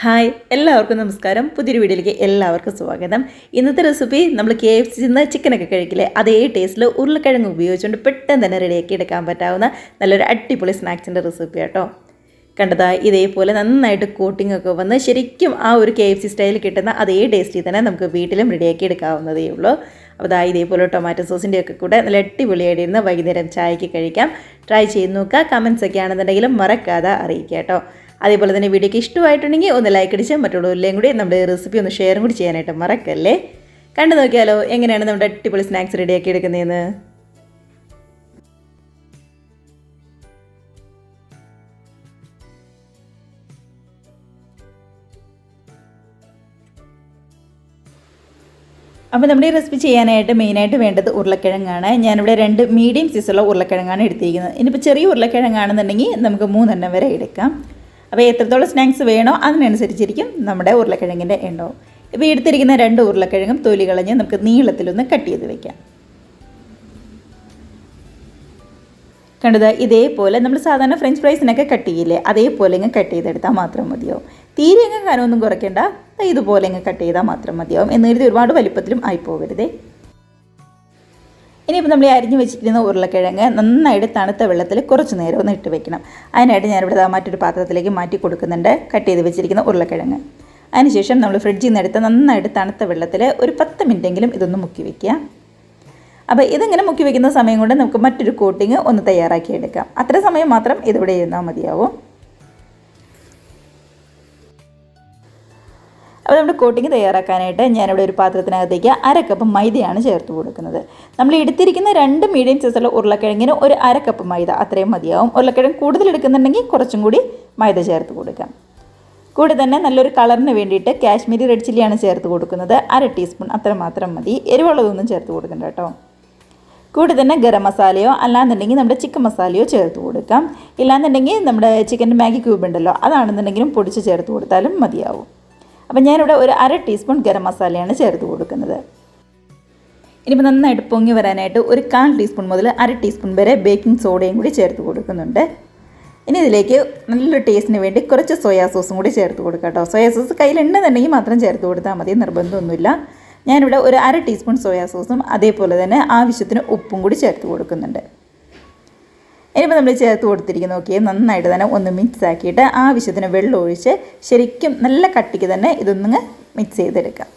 Hi എല്ലാവർക്കും നമസ്കാരം. പുതിയൊരു വീഡിയോയിലേക്ക് എല്ലാവർക്കും സ്വാഗതം. ഇന്നത്തെ റെസിപ്പി നമ്മൾ KFC നിന്ന് ചിക്കനൊക്കെ കഴിക്കില്ലേ, അതേ ടേസ്റ്റിൽ ഉരുളക്കിഴങ്ങ് ഉപയോഗിച്ചുകൊണ്ട് പെട്ടെന്ന് തന്നെ റെഡിയാക്കി എടുക്കാൻ പറ്റാവുന്ന നല്ലൊരു അടിപൊളി സ്നാക്സിൻ്റെ റെസിപ്പി കേട്ടോ. കണ്ടതാ ഇതേപോലെ നന്നായിട്ട് കോട്ടിംഗ് ഒക്കെ വന്ന് ശരിക്കും ആ ഒരു KFC സ്റ്റൈലിൽ കിട്ടുന്ന അതേ ടേസ്റ്റിൽ തന്നെ നമുക്ക് വീട്ടിലും റെഡിയാക്കി എടുക്കാവുന്നതേ ഉള്ളൂ. അപ്പോൾ ദാ ഇതേപോലെ ടൊമാറ്റോ സോസിൻ്റെ ഒക്കെ കൂടെ നല്ല അടിപൊളിയായിട്ടിരുന്ന് വൈകുന്നേരം ചായക്ക് കഴിക്കാം. ട്രൈ ചെയ്ത് നോക്കുക. കമൻസ് ഒക്കെ ആണെന്നുണ്ടെങ്കിലും മറക്കാതെ അറിയിക്കുക കേട്ടോ. അതേപോലെ തന്നെ വീഡിയോക്ക് ഇഷ്ടമായിട്ടുണ്ടെങ്കിൽ ഒന്ന് ലൈക്ക് അടിച്ച് മറ്റുള്ളവരിലേയും കൂടി നമ്മുടെ റെസിപ്പി ഒന്ന് ഷെയറും കൂടി ചെയ്യാനായിട്ട് മറക്കല്ലേ. കണ്ടു നോക്കിയാലോ എങ്ങനെയാണ് നമ്മുടെ അടിപൊളി സ്നാക്സ് റെഡിയാക്കി എടുക്കുന്നതെന്ന്. അപ്പോൾ നമ്മുടെ ഈ റെസിപ്പി ചെയ്യാനായിട്ട് മെയിനായിട്ട് വേണ്ടത് ഉരുളക്കിഴങ്ങാണ്. ഞാനിവിടെ 2 മീഡിയം സൈസുള്ള ഉരുളക്കിഴങ്ങാണ് എടുത്തിരിക്കുന്നത്. ഇനിയിപ്പോൾ ചെറിയ ഉരുളക്കിഴങ്ങാണെന്നുണ്ടെങ്കിൽ നമുക്ക് 3 എണ്ണം വരെ എടുക്കാം. അപ്പോൾ എത്രത്തോളം സ്നാക്സ് വേണോ അതിനനുസരിച്ചിരിക്കും നമ്മുടെ ഉരുളക്കിഴങ്ങിൻ്റെ എണ്ണവും. ഇപ്പോൾ എടുത്തിരിക്കുന്ന 2 ഉരുളക്കിഴങ്ങും തൊലി കളഞ്ഞ് നമുക്ക് നീളത്തിലൊന്ന് കട്ട് ചെയ്ത് വെക്കാം. കണ്ടത് ഇതേപോലെ നമ്മൾ സാധാരണ ഫ്രഞ്ച് ഫ്രൈസിനൊക്കെ കട്ട് ചെയ്യില്ലേ, അതേപോലെ ഇങ്ങ് കട്ട് ചെയ്തെടുത്താൽ മാത്രം മതിയാവും. തീരെ അങ്ങ് കനമൊന്നും കുറയ്ക്കേണ്ട, ഇതുപോലെ ഇങ്ങ് കട്ട് ചെയ്താൽ മാത്രം മതിയാവും. എന്ന് കരുതി ഒരുപാട് വലിപ്പത്തിലും ആയിപ്പോകരുതേ. ഇനിയിപ്പോൾ നമ്മൾ അരിഞ്ഞു വെച്ചിരിക്കുന്ന ഉരുളക്കിഴങ്ങ് നന്നായിട്ട് തണുത്ത വെള്ളത്തിൽ കുറച്ച് നേരം ഒന്ന് ഇട്ട് വെക്കണം. അതിനായിട്ട് ഞാനിവിടെ മറ്റൊരു പാത്രത്തിലേക്ക് മാറ്റി കൊടുക്കുന്നുണ്ട് കട്ട് ചെയ്ത് വെച്ചിരിക്കുന്ന ഉരുളക്കിഴങ്ങ്. അതിനുശേഷം നമ്മൾ ഫ്രിഡ്ജിൽ നിന്ന് എടുത്ത് നന്നായിട്ട് തണുത്ത വെള്ളത്തിൽ ഒരു 10 മിനിറ്റെങ്കിലും ഇതൊന്ന് മുക്കി വയ്ക്കുക. അപ്പോൾ ഇതിങ്ങനെ മുക്കി വയ്ക്കുന്ന സമയം കൊണ്ട് നമുക്ക് മറ്റൊരു കോട്ടിങ് ഒന്ന് തയ്യാറാക്കി എടുക്കാം. അത്ര സമയം മാത്രം ഇതിവിടെ ഇരുന്നാൽ മതിയാവും. അപ്പോൾ നമ്മുടെ കോട്ടിങ് തയ്യാറാക്കാനായിട്ട് ഞാനിവിടെ ഒരു പാത്രത്തിനകത്തേക്ക് 1/2 കപ്പ് മൈദയാണ് ചേർത്ത് കൊടുക്കുന്നത്. നമ്മൾ എടുത്തിരിക്കുന്ന 2 മീഡിയം സൈസുള്ള ഉരുളക്കിഴങ്ങിന് ഒരു 1/2 കപ്പ് മൈദ അത്രയും മതിയാവും. ഉരുളക്കിഴങ്ങ് കൂടുതൽ എടുക്കുന്നുണ്ടെങ്കിൽ കുറച്ചും കൂടി മൈദ ചേർത്ത് കൊടുക്കാം. കൂടെ തന്നെ നല്ലൊരു കളറിന് വേണ്ടിയിട്ട് കാശ്മീരി റെഡ് ചില്ലിയാണ് ചേർത്ത് കൊടുക്കുന്നത്. 1/2 ടീസ്പൂൺ അത്ര മാത്രം മതി. എരിവുള്ളതൊന്നും ചേർത്ത് കൊടുക്കണ്ട കേട്ടോ. കൂടെ തന്നെ ഗരം മസാലയോ അല്ലാന്നുണ്ടെങ്കിൽ നമ്മുടെ ചിക്കൻ മസാലയോ ചേർത്ത് കൊടുക്കാം. ഇല്ലാന്നുണ്ടെങ്കിൽ നമ്മുടെ ചിക്കൻ്റെ മാഗി ക്യൂബ് ഉണ്ടല്ലോ, അതാണെന്നുണ്ടെങ്കിലും പൊടിച്ച് ചേർത്ത് കൊടുത്താലും മതിയാവും. അപ്പം ഞാനിവിടെ ഒരു 1/2 ടീസ്പൂൺ ഗരം മസാലയാണ് ചേർത്ത് കൊടുക്കുന്നത്. ഇനിയിപ്പോൾ നന്നായിട്ട് പൊങ്ങി വരാനായിട്ട് ഒരു 1/4 ടീസ്പൂൺ മുതൽ 1/2 ടീസ്പൂൺ വരെ ബേക്കിംഗ് സോഡയും കൂടി ചേർത്ത് കൊടുക്കുന്നുണ്ട്. ഇനി ഇതിലേക്ക് നല്ലൊരു ടേസ്റ്റിന് വേണ്ടി കുറച്ച് സോയാ സോസും കൂടി ചേർത്ത് കൊടുക്കാം കേട്ടോ. സോയാ സോസ് കയ്യിലുണ്ടെന്നുണ്ടെങ്കിൽ മാത്രം ചേർത്ത് കൊടുത്താൽ മതി, നിർബന്ധമൊന്നുമില്ല. ഞാനിവിടെ ഒരു 1/2 ടീസ്പൂൺ സോയാ സോസും അതേപോലെ തന്നെ ആവശ്യത്തിന് ഉപ്പും കൂടി ചേർത്ത് കൊടുക്കുന്നുണ്ട്. ഇനിയിപ്പോൾ നമ്മൾ ചേർത്ത് കൊടുത്തിരിക്കുന്ന നോക്കിയാൽ നന്നായിട്ട് തന്നെ ഒന്ന് മിക്സ് ആക്കിയിട്ട് ആവശ്യത്തിന് വെള്ളം ഒഴിച്ച് ശരിക്കും നല്ല കട്ടിക്ക് തന്നെ ഇതൊന്ന് മിക്സ് ചെയ്തെടുക്കാം.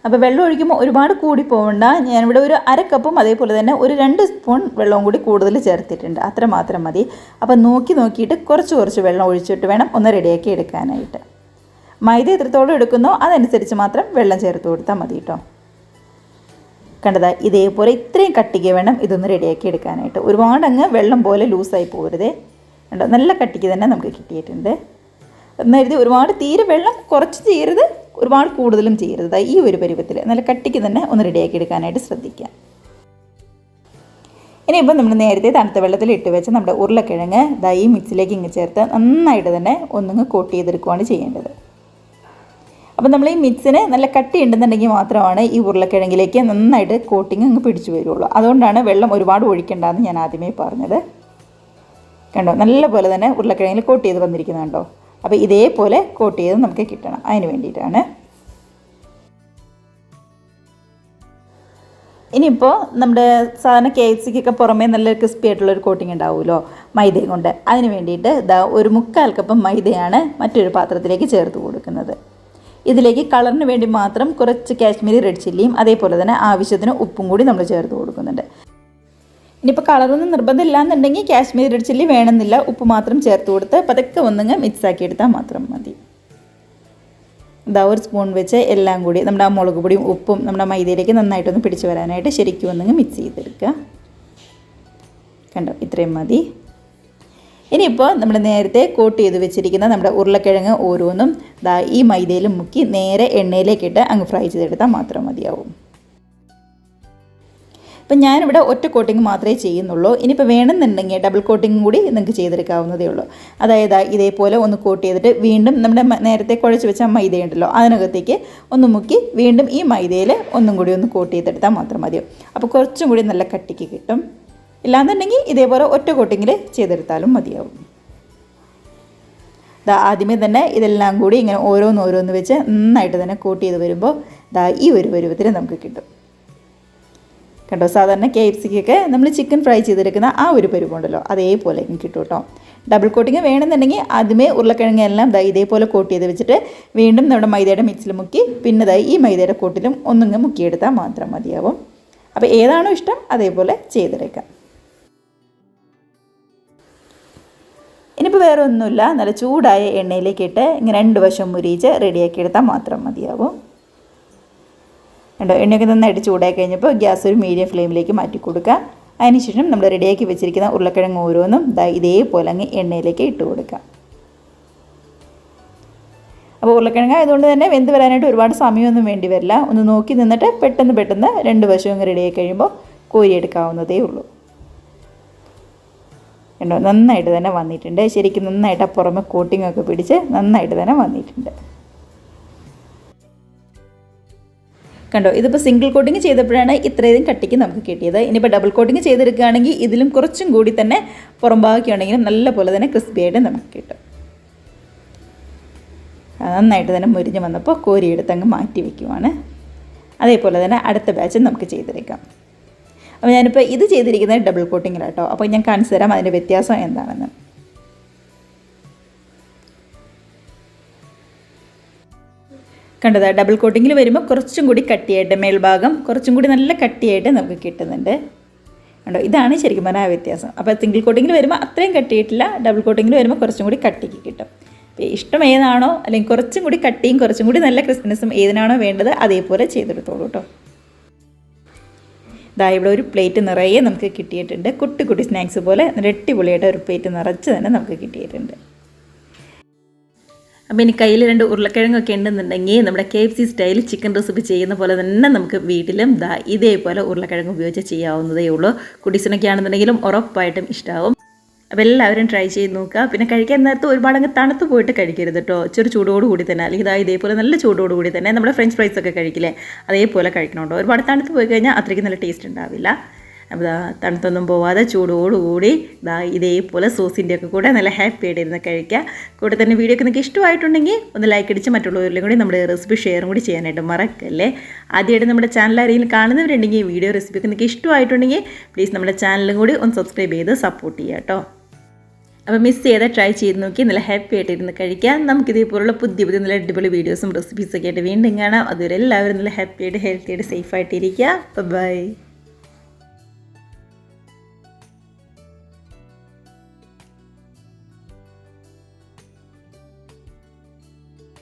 അപ്പോൾ വെള്ളം ഒഴിക്കുമ്പോൾ ഒരുപാട് കൂടി പോകണ്ട. ഞാനിവിടെ ഒരു 1/2 കപ്പും അതേപോലെ തന്നെ ഒരു 2 സ്പൂൺ വെള്ളവും കൂടി കൂടുതൽ ചേർത്തിട്ടുണ്ട്. അത്ര മാത്രം മതി. അപ്പോൾ നോക്കിയിട്ട് കുറച്ച് വെള്ളം ഒഴിച്ചിട്ട് വേണം ഒന്ന് റെഡിയാക്കി എടുക്കാനായിട്ട്. മൈദ എത്രത്തോളം എടുക്കുന്നോ അതനുസരിച്ച് മാത്രം വെള്ളം ചേർത്ത് കൊടുത്താൽ മതി കേട്ടോ. കണ്ടതാ ഇതേപോലെ ഇത്രയും കട്ടിക്ക് വേണം ഇതൊന്ന് റെഡിയാക്കി എടുക്കാനായിട്ട്. ഒരുപാടങ്ങ് വെള്ളം പോലെ ലൂസായി പോകരുതേ. കണ്ടോ, നല്ല കട്ടിക്ക് തന്നെ നമുക്ക് കിട്ടിയിട്ടുണ്ട്. എന്നരുതി ഒരുപാട് തീരെ വെള്ളം കുറച്ച് ചെയ്യരുത്, ഒരുപാട് കൂടുതലും ചെയ്യരുത്. ഈ ഒരു പരുവത്തിൽ നല്ല കട്ടിക്ക് തന്നെ ഒന്ന് റെഡിയാക്കി എടുക്കാനായിട്ട് ശ്രദ്ധിക്കാം. ഇനിയിപ്പോൾ നമ്മൾ നേരത്തെ തണുത്ത വെള്ളത്തിൽ ഇട്ട് വെച്ച് നമ്മുടെ ഉരുളക്കിഴങ്ങ് ഈ മിക്സിലേക്ക് ഇങ്ങ് ചേർത്ത് നന്നായിട്ട് തന്നെ ഒന്നിങ്ങ് കോട്ട് ചെയ്തെടുക്കുകയാണ് ചെയ്യേണ്ടത്. അപ്പോൾ നമ്മൾ ഈ മിക്സിന് നല്ല കട്ടി ഉണ്ടെന്നുണ്ടെങ്കിൽ മാത്രമാണ് ഈ ഉരുളക്കിഴങ്ങിലേക്ക് നന്നായിട്ട് കോട്ടിങ് അങ്ങ് പിടിച്ചു വരുള്ളൂ. അതുകൊണ്ടാണ് വെള്ളം ഒരുപാട് ഒഴിക്കേണ്ടതെന്ന് ഞാൻ ആദ്യമേ പറഞ്ഞത്. കണ്ടോ, നല്ല പോലെ തന്നെ ഉരുളക്കിഴങ്ങിൽ കോട്ട് ചെയ്ത് വന്നിരിക്കുന്നുണ്ടോ. അപ്പോൾ ഇതേപോലെ കോട്ട് ചെയ്ത് നമുക്ക് കിട്ടണം. അതിന് വേണ്ടിയിട്ടാണ്. ഇനിയിപ്പോൾ നമ്മുടെ സാധാരണ KFCക്കൊക്കെ പുറമേ നല്ല ക്രിസ്പി ആയിട്ടുള്ളൊരു കോട്ടിങ് ഉണ്ടാവുമല്ലോ മൈദയും കൊണ്ട്. അതിന് വേണ്ടിയിട്ട് ഒരു 1/4 കപ്പ് മൈദയാണ് മറ്റൊരു പാത്രത്തിലേക്ക് ചേർത്ത് കൊടുക്കുന്നത്. ഇതിലേക്ക് കളറിന് വേണ്ടി മാത്രം കുറച്ച് കാശ്മീരി റെഡ് ചില്ലിയും അതേപോലെ തന്നെ ആവശ്യത്തിന് ഉപ്പും കൂടി നമ്മൾ ചേർത്ത് കൊടുക്കുന്നുണ്ട്. ഇനിയിപ്പോൾ കളറൊന്നും നിർബന്ധമില്ല എന്നുണ്ടെങ്കിൽ കാശ്മീരി റെഡ് ചില്ലി വേണമെന്നില്ല, ഉപ്പ് മാത്രം ചേർത്ത് കൊടുത്ത് പതുക്കെ ഒന്നിങ്ങ് മിക്സാക്കി എടുത്താൽ മാത്രം മതി. ഒരു സ്പൂൺ വെച്ച് എല്ലാം കൂടി നമ്മുടെ ആ മുളക് പൊടിയും ഉപ്പും നമ്മുടെ മൈദയിലേക്ക് നന്നായിട്ടൊന്ന് പിടിച്ച് വരാനായിട്ട് ശരിക്കും ഒന്നിങ്ങ് മിക്സ് ചെയ്തെടുക്കുക. കണ്ടോ, ഇത്രയും മതി. ഇനിയിപ്പോൾ നമ്മൾ നേരത്തെ കോട്ട് ചെയ്ത് വെച്ചിരിക്കുന്ന നമ്മുടെ ഉരുളക്കിഴങ്ങ് ഓരോന്നും ഈ മൈദയിൽ മുക്കി നേരെ എണ്ണയിലേക്കിട്ട് അങ്ങ് ഫ്രൈ ചെയ്തെടുത്താൽ മാത്രം മതിയാവും. ഇപ്പം ഞാനിവിടെ ഒറ്റ കോട്ടിങ് മാത്രമേ ചെയ്യുന്നുള്ളൂ. ഇനിയിപ്പോൾ വേണമെന്നുണ്ടെങ്കിൽ ഡബിൾ കോട്ടിങ് കൂടി നിങ്ങൾക്ക് ചെയ്തെടുക്കാവുന്നതേ ഉള്ളൂ. അതായത് ഇതേപോലെ ഒന്ന് കോട്ട് ചെയ്തിട്ട് വീണ്ടും നമ്മുടെ നേരത്തെ കുഴച്ച് വെച്ച മൈദയുണ്ടല്ലോ അതിനകത്തേക്ക് ഒന്ന് മുക്കി വീണ്ടും ഈ മൈദയിൽ ഒന്നും കൂടി ഒന്ന് കോട്ട് ചെയ്തെടുത്താൽ മാത്രം മതിയാവും. അപ്പോൾ കുറച്ചും കൂടി നല്ല കട്ടിക്ക് കിട്ടും. ഇല്ലാന്നുണ്ടെങ്കിൽ ഇതേപോലെ ഒറ്റ കോട്ടിങ്ങിൽ ചെയ്തെടുത്താലും മതിയാവും. ആദ്യമേ തന്നെ ഇതെല്ലാം കൂടി ഇങ്ങനെ ഓരോന്ന് വെച്ച് നന്നായിട്ട് തന്നെ കോട്ട് ചെയ്ത് വരുമ്പോൾ ഈ ഒരു പരുവത്തിന് നമുക്ക് കിട്ടും. കണ്ടോ, സാധാരണ KFCക്കൊക്കെ നമ്മൾ ചിക്കൻ ഫ്രൈ ചെയ്തെടുക്കുന്ന ആ ഒരു പരുവുണ്ടല്ലോ, അതേപോലെ കിട്ടും കേട്ടോ. ഡബിൾ കോട്ടിങ് വേണമെന്നുണ്ടെങ്കിൽ ആദ്യമേ ഉരുളക്കിഴങ്ങെല്ലാം ഇതേപോലെ കോട്ട് ചെയ്ത് വെച്ചിട്ട് വീണ്ടും നമ്മുടെ മൈദയുടെ മിക്സിൽ മുക്കി പിന്നെ ഈ മൈദയുടെ കോട്ടിലും ഒന്നിങ്ങ് മുക്കിയെടുത്താൽ മാത്രം മതിയാവും. അപ്പോൾ ഏതാണോ ഇഷ്ടം അതേപോലെ ചെയ്തെടുക്കാം. ഇനിയിപ്പോൾ വേറെ ഒന്നുമില്ല, നല്ല ചൂടായ എണ്ണയിലേക്ക് ഇട്ട് ഇങ്ങനെ 2 വശം മുരിയിച്ച് റെഡിയാക്കി എടുത്താൽ മാത്രം മതിയാവും. കണ്ടോ, എണ്ണയൊക്കെ നന്നായിട്ട് ചൂടായി കഴിഞ്ഞപ്പോൾ ഗ്യാസ് ഒരു മീഡിയം ഫ്ലെയിമിലേക്ക് മാറ്റി കൊടുക്കുക. അതിനുശേഷം നമ്മൾ റെഡിയാക്കി വെച്ചിരിക്കുന്ന ഉരുളക്കിഴങ്ങ് ഓരോന്നും ഇതേപോലെ അങ്ങ് എണ്ണയിലേക്ക് ഇട്ട് കൊടുക്കുക. അപ്പോൾ ഉരുളക്കിഴങ്ങ് ആയതുകൊണ്ട് തന്നെ വെന്ത് വരാനായിട്ട് ഒരുപാട് സമയമൊന്നും വേണ്ടി വരില്ല. ഒന്ന് നോക്കി നിന്നിട്ട് പെട്ടെന്ന് 2 വശവും അങ്ങ് റെഡിയായി കഴിയുമ്പോൾ കോരിയെടുക്കാവുന്നതേ ഉള്ളൂ. കണ്ടോ, നന്നായിട്ട് തന്നെ വന്നിട്ടുണ്ട്. ശരിക്കും നന്നായിട്ട് ആ പുറമെ കോട്ടിങ്ങൊക്കെ പിടിച്ച് നന്നായിട്ട് തന്നെ വന്നിട്ടുണ്ട്. കണ്ടോ, ഇതിപ്പോൾ സിംഗിൾ കോട്ടിങ് ചെയ്തപ്പോഴാണ് ഇത്രയും കട്ടിക്ക് നമുക്ക് കിട്ടിയത്. ഇനിയിപ്പോൾ ഡബിൾ കോട്ടിങ് ചെയ്തെടുക്കുകയാണെങ്കിൽ ഇതിലും കുറച്ചും കൂടി തന്നെ പുറം ഭാഗമൊക്കെയാണെങ്കിലും നല്ല പോലെ തന്നെ ക്രിസ്പി ആയിട്ട് നമുക്ക് കിട്ടും. നന്നായിട്ട് തന്നെ മുരിഞ്ഞ് വന്നപ്പോൾ കോരിയെടുത്ത് അങ്ങ് മാറ്റി വയ്ക്കുവാണ്. അതേപോലെ തന്നെ അടുത്ത ബാച്ച് നമുക്ക് ചെയ്തെടുക്കാം. അപ്പോൾ ഞാനിപ്പോൾ ഇത് ചെയ്തിരിക്കുന്നത് ഡബിൾ കോട്ടിങ്ങിലാണ് കേട്ടോ. അപ്പോൾ ഞാൻ കാണിച്ചു തരാം അതിൻ്റെ വ്യത്യാസം എന്താണെന്ന്. കണ്ടതാ, ഡബിൾ കോട്ടിങ്ങിൽ വരുമ്പോൾ കുറച്ചും കൂടി കട്ടിയായിട്ട് മേൽഭാഗം കുറച്ചും കൂടി നല്ല കട്ടിയായിട്ട് നമുക്ക് കിട്ടുന്നുണ്ട്. കണ്ടോ, ഇതാണ് ശരിക്കും പറഞ്ഞാൽ ആ വ്യത്യാസം. അപ്പോൾ സിംഗിൾ കോട്ടിങ്ങിൽ വരുമ്പോൾ അത്രയും കട്ടിയിട്ടില്ല, ഡബിൾ കോട്ടിങ്ങിൽ വരുമ്പോൾ കുറച്ചും കൂടി കട്ടിക്ക് കിട്ടും. ഇഷ്ടം ഏതാണോ, അല്ലെങ്കിൽ കുറച്ചും കൂടി കട്ടിയും കുറച്ചും കൂടി നല്ല ക്രിസ്പിനെസ്സും ഏതിനാണോ വേണ്ടത് അതേപോലെ ചെയ്തെടുത്തോളൂ കേട്ടോ. ഇവിടെ ഒരു പ്ലേറ്റ് നിറയെ നമുക്ക് കിട്ടിയിട്ടുണ്ട്. കുട്ടി സ്നാക്സ് പോലെ അടിപൊളിയായിട്ട് ഒരു പ്ലേറ്റ് നിറച്ച് തന്നെ നമുക്ക് കിട്ടിയിട്ടുണ്ട്. അപ്പോൾ ഇനി കയ്യിൽ 2 ഉരുളക്കിഴങ്ങൊക്കെ ഉണ്ടെന്നുണ്ടെങ്കിൽ നമ്മുടെ KFC സ്റ്റൈൽ ചിക്കൻ റെസിപ്പി ചെയ്യുന്ന പോലെ തന്നെ നമുക്ക് വീട്ടിലും ഇതേപോലെ ഉരുളക്കിഴങ്ങ് ഉപയോഗിച്ച് ചെയ്യാവുന്നതേ ഉള്ളൂ. കുട്ടീസിനൊക്കെ ആണെന്നുണ്ടെങ്കിലും ഉറപ്പായിട്ടും ഇഷ്ടമാവും. അപ്പോൾ എല്ലാവരും ട്രൈ ചെയ്ത് നോക്കുക. പിന്നെ കഴിക്കാൻ നേരത്ത് ഒരുപാടങ്ങ് തണുത്ത് പോയിട്ട് കഴിക്കരുത് കേട്ടോ. ചെറു ചൂടോടുകൂടി തന്നെ, അല്ലെങ്കിൽ ഇതേപോലെ നല്ല ചൂടോടുകൂടി തന്നെ നമ്മുടെ ഫ്രഞ്ച് ഫ്രൈസ് ഒക്കെ കഴിക്കില്ലേ, അതേപോലെ കഴിക്കണം കേട്ടോ. ഒരുപാട് തണുത്ത് പോയി കഴിഞ്ഞാൽ അത്രയ്ക്ക് നല്ല ടേസ്റ്റ് ഉണ്ടാവില്ല. അപ്പോൾ തണുത്തൊന്നും പോവാതെ ചൂടോടുകൂടി ഇതേപോലെ സോസിൻ്റെയൊക്കെ കൂടെ നല്ല ഹാപ്പി ആയിട്ട് ഇരുന്ന് കഴിക്കുക. കൂടെ തന്നെ വീഡിയോ ഒക്കെ നിങ്ങൾക്ക് ഇഷ്ടമായിട്ടുണ്ടെങ്കിൽ ഒന്ന് ലൈക്ക് അടിച്ച് മറ്റുള്ളവരിലും കൂടി നമ്മുടെ റെസിപ്പി ഷെയറും കൂടി ചെയ്യാനായിട്ട് മറക്കല്ലേ. ആദ്യമായിട്ട് നമ്മുടെ ചാനൽ ആരെങ്കിലും കാണുന്നവരുണ്ടെങ്കിൽ വീഡിയോ റെസിപ്പി ഒക്കെ നിങ്ങൾക്ക് ഇഷ്ടമായിട്ടുണ്ടെങ്കിൽ പ്ലീസ് നമ്മുടെ ചാനലും കൂടി ഒന്ന് സബ്സ്ക്രൈബ് ചെയ്ത് സപ്പോർട്ട് ചെയ്യുക കേട്ടോ. അപ്പോൾ മിസ് ചെയ്താൽ ട്രൈ ചെയ്ത് നോക്കി നല്ല ഹാപ്പി ആയിട്ട് ഇരുന്ന് കഴിക്കാം. നമുക്കിതേപോലുള്ള പുതിയ നല്ല അടിപൊളി വീഡിയോസും റെസിപ്പീസൊക്കെ ആയിട്ട് വീണ്ടും കാണാം. അതുവരെ എല്ലാവരും നല്ല ഹാപ്പി ആയിട്ട് ഹെൽത്തി ആയിട്ട് സേഫ് ആയിട്ടിരിക്കുക. ബൈ.